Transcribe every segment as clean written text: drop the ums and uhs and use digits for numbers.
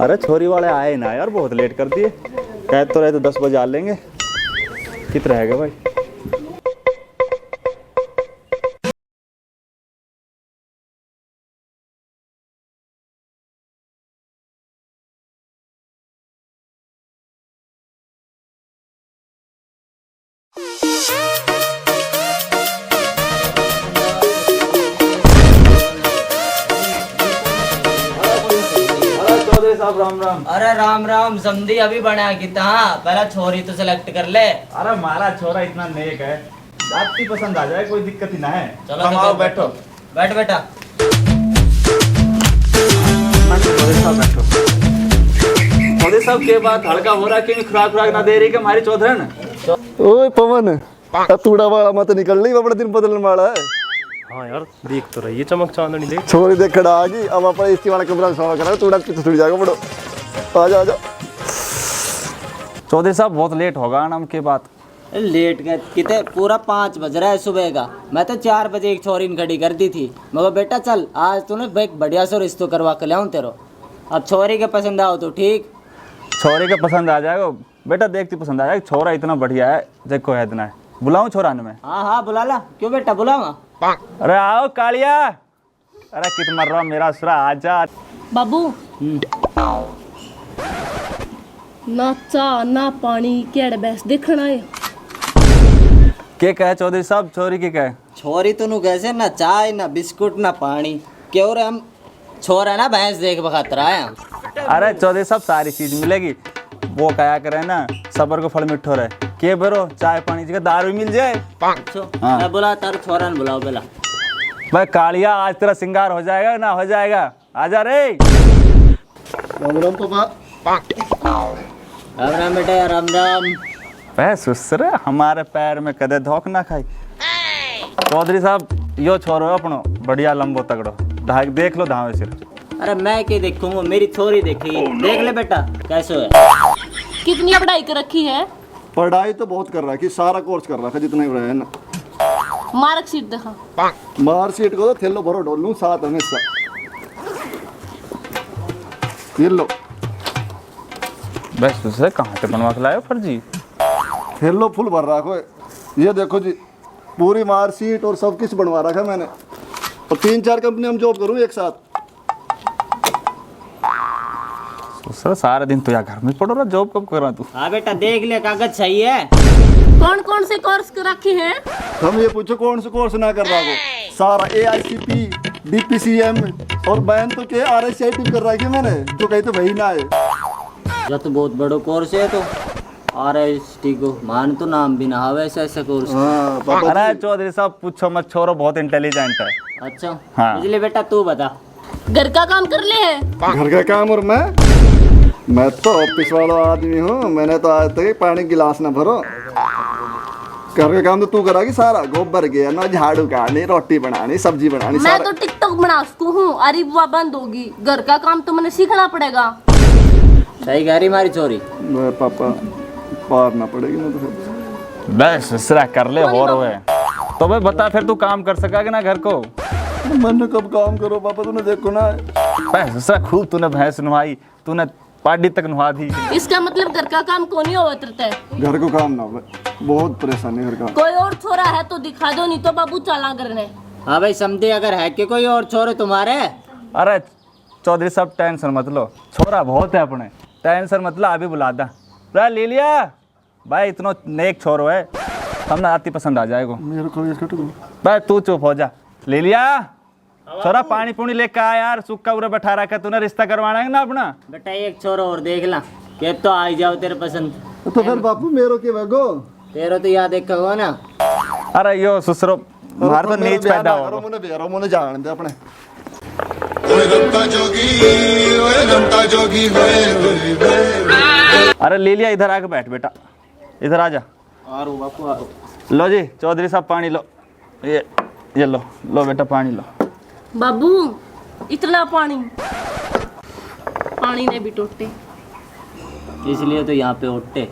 अरे छोरी वाले आए ना यार, बहुत लेट कर दिए। कह तो रहे तो 10 बजे आ लेंगे। कितना रहेगा भाई? साहब राम राम। अरे राम राम समझी, अभी बना कितना पहला छोरी तो सिलेक्ट कर ले। अरे मारा छोरा इतना नेक है, आपकी पसंद आ जाए, कोई दिक्कत ही ना है। चलो तुम आओ, बैठो। बैठ बेटा। बैठो। मोदी साहब के बात हल्का हो रहा है, क्यों खुराक ना दे रही कि हमारी चौधरन? ओए पवन, तूड़ा वाला मत निकल ली, बड़ा दिन बदलने वाला है। हाँ यार, देख तो रही है चमक चांदनी देख। छोरी देख खड़ा आ गई, अब अपना इसी वाला कमरा सवा करा, तूड़ा पीछे छुट जाएगा बड़ो। आजा आजा। चौधरी साहब बहुत लेट होगा नाम के बात। लेट गए कितने, पूरा 5 बज रहा है सुबह का। मैं तो 4 बजे एक छोरी खड़ी कर दी थी। मगर बेटा चल, आज तूने एक बढ़िया सा रिश्तो करवा के लाऊं तेरो। अब छोरी के पसंद आओ तो ठीक। छोरे के पसंद आ जाएगा बेटा, देखती पसंद आ जाएगा। छोरा इतना बढ़िया है, देखो है इतना है। बुलाऊं छोरा में? हाँ हाँ बुला ला, क्यों बेटा बुलावा। अरे आओ कालिया। अरे कित मर रहा मेरा सुरा, आजा। बाबू ना चाह ना पानी, केड़ बैस देखना है। के कहे चौधरी साहब, छोरी के कहे? छोरी तो कैसे ना चाय ना बिस्कुट ना पानी, क्यों रे हम छोरा ना भैंस देख बखातर आए। अरे चौधरी साहब सारी चीज मिलेगी, वो कहा करे ना सबर को फल मिठो रहे। के भरो चाय पानी जगह दारू मिल जाए। हाँ। मैं बोला तार छोरा ने बुलाओ पहला। भाई कालिया, आज तेरा सिंगार हो जाएगा ना हो जाएगा, आजा रे। राम राम पापा। राम राम बेटा, राम राम। वह सुसरे हमारे पैर में कदे धोख ना खाई। चौधरी साहब यो छोरो अपनो बढ़िया लंबो तगड़ो, देख लो धावे सिर। अरे मैं क्या देखूंगा, मेरी छोरी देखी। देख ले बेटा कैसे है। कितनी पढ़ाई कर रखी है? पढ़ाई तो बहुत कर रहा है, कि सारा कोर्स कर रहा है जितना ही रहा है ना। मार्कशीट दिखा। मार्कशीट को तो थैलो भरो डोल लूं साथ हमेशा। ये लो। बस सुसरे कहाँ से बनवा के लाए फर्जी? थैलो फुल भर रखो। ये देखो जी, पूरी मार्कशीट और सब कुछ बनवा रखा है मैंने। और 3-4 कंपनी हम जॉब करूँ एक साथ। सुसरे सारे दिन तो यार घर में पड़ो रहा, जॉब कब कर रहा तू? हाँ बेटा देख ले, कागज चाहिए। कौन कौन से कोर्स कर रखे हैं? हम ये पूछो कौन से कोर्स ना कर रहा हो। सारा AICP, DPCM और बैन तो के RSIT कर रखी है मैंने, जो कहीं तो वही ना है। जो तो बहुत बड़ो कोर्स है, तो RST को मान तो नाम भी ना आवे ऐसा कोर्स। हाँ पापा अरे चौधरी साहब पूछो मत, छोरो बहुत इंटेलिजेंट है। अच्छा हाँ। इसलिए बेटा तू बता। घर का काम कर ले है? घर का काम। और मैं तो ऑफिस वाला आदमी हूँ, मैंने तो आज तक पानी गिलास ना भरो। घर का काम तो तू करागी सारा, गोबर गया ना, झाड़ू काटनी, रोटी बनानी, सब्जी बनानी। मैं तो टिकटॉक बना सकूँ हूँ, अरे बुआ बंद होगी। घर का काम तो मैंने सीखना पड़ेगा। सही कह रही हमारी छोरी। पापा पार ना पड़ेगी ना तो फिर। बस सुसरा कर ले हो रहे। तो भाई बता फिर तू काम कर सका कि ना घर को? मैंने कब काम करो पापा, तूने देखो ना। बस सुसरा खूब तूने भैंस नुहाई, तूने पार्टी तक नुहा दी। इसका मतलब घर का काम कौन ही होता है? घर को काम ना हो, बहुत परेशानी घर का। कोई और छोरा है तो दिखा दो, नहीं तो बाबू चला करने। हाँ भाई समझे, अगर है कि कोई और छोरे तुम्हारे। अरे चौधरी साहब टेंशन मत लो, छोरा बहुत है अपने, टेंशन मत लो, अभी बुला दा। ले लिया भाई, इतना नेक छोरो है, हमने आती पसंद आ जाएगा। मेरे को इसका तो भाई तू चुप हो जा। ले लिया छोरा, पानी पुनी लेके आ यार, सूखा उरे बैठा रखा, तूने रिश्ता करवाना है ना अपना। बेटा एक छोरा और देख ला, के तो आ जाओ तेरे पसंद। तो फिर बापू मेरो के वगो तेरा तो याद एक हो ना। अरे यो सुसरो मार तो नीच पैदा हो। मुने बेरो मुने जान दे अपने। अरे ले लिया, इधर आके बैठ बेटा, इधर आ जा। आ रो बापू आ रो। लो जी चौधरी साहब पानी लो, ये लो बेटा पानी लो। बाबू इतना पानी पानी ने भी टोटे, इसलिए तो यहाँ पे उठते।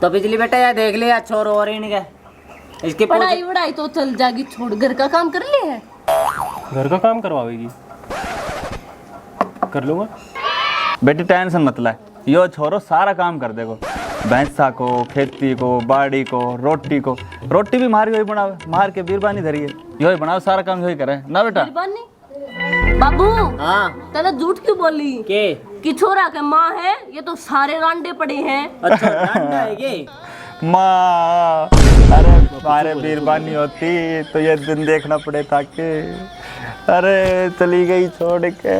तो बिजली बेटा यार देख ले यार, छोर और इनके इसके पढ़ाई वढ़ाई तो चल जाएगी, छोड़ घर का काम कर ले है। घर का काम करवाएगी, कर लूँगा। बेटी टेंशन मत ले, यो छोरो सारा काम कर देगो। भैंसा को, खेती को, बाड़ी को, रोटी भी मार यो ही बनावे, मार के बीरबानी धरी है, यो ही बनावे, सारा काम यो ही करे ना बेटा। बिरबानी बाबू हाँ तने झूठ क्यों बोली के कि छोरा के माँ है? ये तो सारे रांडे पड़े हैं। अच्छा डांडा है ये। माँ, अरे हमारे बीरबानी होती तो ये दिन देखना पड़े था कि अरे चली गई छोड़ के।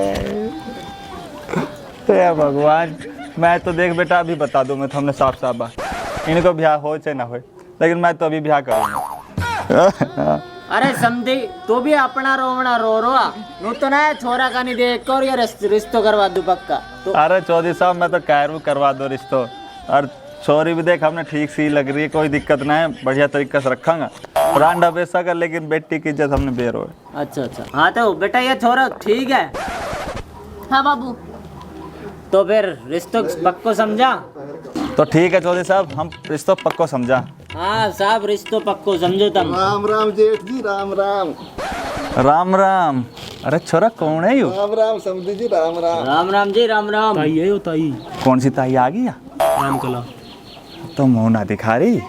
हे भगवान, मैं तो देख बेटा अभी बता दूं, मैं तो हमने साफ साफ बात, इनको ब्याह हो चाहे ना हो, लेकिन मैं तो अभी ब्याह करूँगा। अरे समझी तू भी अपना रोवना रो नू तो ना छोरा का नहीं देख और ये रिश्तो करवा दूं पक्का तो। अरे चौधरी साहब मैं तो कह रहा हूँ करवा दो रिश्तो, और छोरी भी देख हमने ठीक सी लग रही है, कोई दिक्कत ना है, बढ़िया तरीके से रखांगा, रांडा बेसा कर, लेकिन बेटी की इज्जत हमने बेरो है। अच्छा अच्छा हाँ तो बेटा ये छोरा ठीक है। हाँ बाबू तो फिर रिश्तो पक्को समझा? तो ठीक है चौधरी साहब, हम रिश्तो पक्को समझा। हाँ साहब रिश्तो पक्को समझो तुम। राम राम जेठ जी, राम राम। राम राम। अरे छोरा कौन है यू? राम राम समझी जी, राम राम। राम राम जी राम राम। ताई है यो ताई, कौन सी ताई आ गई या? राम कला। तो मुँह ना दिखा रही।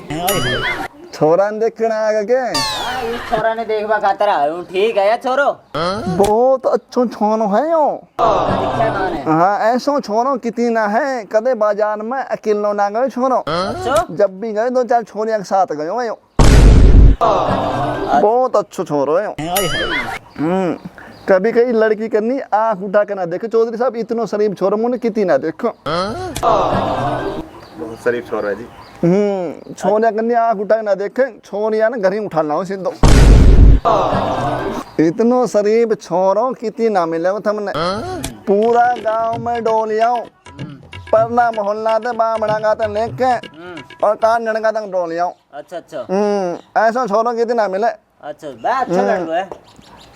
छोरा ने देखना आगे के हाँ, इस छोरा ने देखवा खातर आयो ठीक है या छोरो? बहुत अच्छो छोरो है यो। दिखा कौन है? हाँ ऐसो छोरो कितनी ना है, कदे बाजार में अकेलो ना गए छोरो, अच्छा जब भी गए दो चार छोरिया के साथ गए हो यो। बहुत अच्छो छोरो है यो। कभी कहीं लड़की करनी आंख उठा के ना देखो चौधरी साहब, इतनो शरीफ छोरो मुझे कितनी ना देखो। बहुत शरीफ छोरा है जी। छोरिया करनी आंख उठा के ना देखे, छोरिया ना घर ही उठा लाओ सीधो। इतनो शरीफ छोरो कितनी ना मिले हमने, पूरा गांव में डोलियाओ, परना मोहल्ला ते बामणा का ते लेके और कान का तक डोलियाओ। अच्छा अच्छा ऐसा छोरो कितनी ना मिले। अच्छा बड़ा अच्छा लड़को है।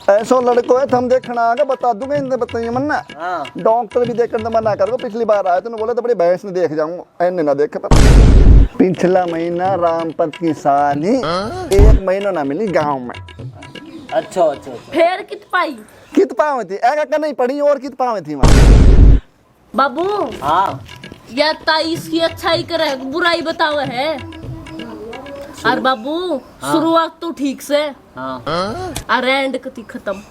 ऐसो लड़को है हम देखना आगे बता दूंगा, इनसे बताइए मन्ना। हाँ डॉक्टर भी देखकर तो मना करो, पिछली बार आए तो बोले तो बड़ी भैंस ने देख जाऊंगा, ऐने ना देखे पर। पिछला महीना रामपत की साली 1 महीना ना मिली गांव में। अच्छा अच्छा अच्छा। फिर कित पाई कित पावे थी ऐसा नहीं पड़ी, और कित पावे थी वहाँ। बाबू? हाँ या ताई इसकी अच्छाई करे बुराई बतावे है। और बाबू शुरुआत तो ठीक से हाँ और एंड कति खत्म।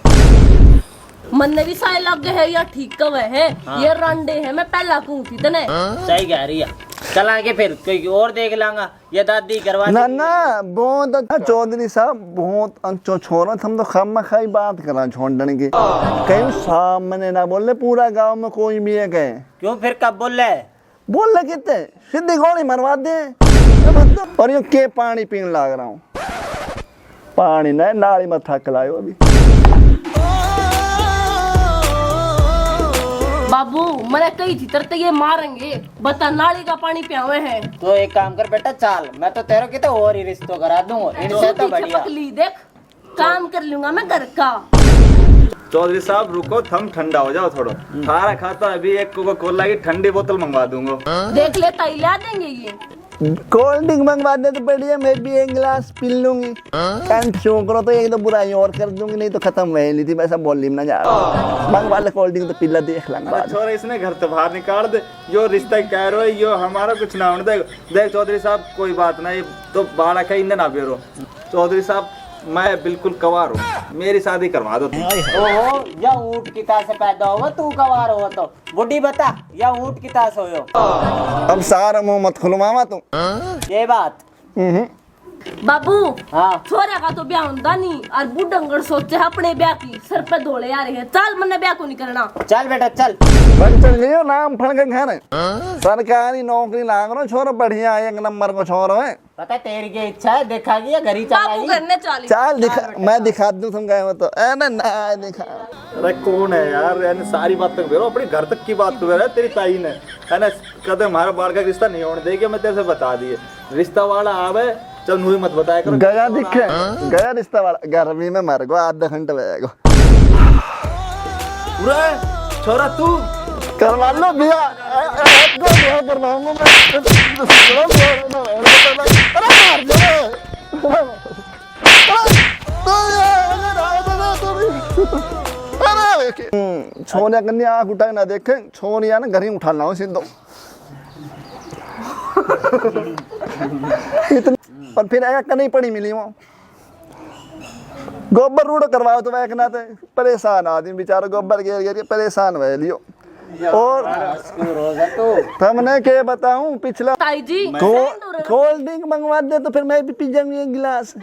मन ने भी साय लग गए है या ठीक कवे है। ये रंडे है, मैं पहला कहूँ थी तने। सही कह रही है। चल आगे फिर कोई और देख लांगा, ये दादी करवा ना ना बहुत अच्छा चौधरी साहब, बहुत अच्छो छोरो, हम तो खामा खाई बात करा छोड़ने की, कहीं सामने ना बोले पूरा गांव में कोई भी है कहे। क्यों फिर कब बोल रहे? बोल रहे कितने सीधी गोली मरवा दे। और यो के पानी पीने लग रहा हूँ, पानी ना नाली में थक लायो अभी। बाबू मैंने कही थी तरते ये मारेंगे, बता नाली का पानी पियावे है। तो एक काम कर बेटा, चाल मैं तो तेरे की तो और ही रिश्तो करा दूंगा, इनसे तो बढ़िया। पकली देख काम कर लूंगा मैं घर का। चौधरी साहब रुको, थम ठंडा हो जाओ थोड़ा, खारा खाता अभी एक कोका कोला की ठंडी बोतल मंगवा दूंगा। देख ले ताई ला देंगे ये। कोल्ड ड्रिंक मंगवा दे तो बढ़िया, मैं भी 1 गिलास पी लूंगी। कंठ शो करो तो एक तो बुराई और कर दूंगी, नहीं तो खत्म हुए नहीं थी वैसा बोली ना जा। मंगवा ले कोल्ड ड्रिंक तो पिला देख लेंगे। छोरा इसने घर से बाहर निकाल दे, यो रिश्ता कह रहे हो, यो हमारा कुछ ना होने देगा। देख चौधरी साहब कोई बात नहीं, तो बाड़ा कहीं ना बेरो। चौधरी साहब मैं बिल्कुल कवार हूँ, मेरी शादी करवा दो। ओहो या ऊँट की तास से पैदा हुआ तू कवार हो तो बुढ़ी बता, या ऊँट की तास हो। अब सारा मुंह मत खुलवावा तू। ये बात बाबू हाँ छोरा का तो ब्याह होता नहीं, और बुढ़ंगड़ सोचे है अपने ब्याह की, सर पे धोले आ रहे हैं। चल मैंने ब्याह को नहीं करना। चल बेटा चल। बन चल लियो नाम फड़ के घर, सरकारी नौकरी लाग रो छोरो, बढ़िया 1 नंबर को छोरो है। पता तेरी की इच्छा है, देखा गया घर ही बाबू चला करने चाली। चाल दिखा, मैं दिखा दूं तुम गए हो तो। ना ना दिखा। अरे कौन है यार, यानी सारी बात तक बेरो, अपने घर तक की बात तो बेरो तेरी ताई ने, है ना। कदम हमारा बाढ़ का रिश्ता नहीं होने देगी, मैं तेरे से बता दिए। रिश्ता वाला आवे चल मुझे मत बताया करो। गया दिखे, गया रिश्ता वाला, गर्मी में मर गो, आधा घंटा लगेगा। छोरा तू करवा लो भैया, करवाऊंगा मैं। छोनिया कन्या आँख उठा के ना देखे, छोनिया ना घर ही उठा लाऊं सीधो। इतनी पर फिर एक नहीं पड़ी मिली वो गोबर रूढ़ करवाओ तो वह ना थे परेशान आदमी बेचारा गोबर गिर गिर के परेशान हुए लियो। और तुमने के बताऊं पिछला ताई जी कोल्ड ड्रिंक मंगवा दे तो फिर मैं भी पी जाऊंगी एक गिलास।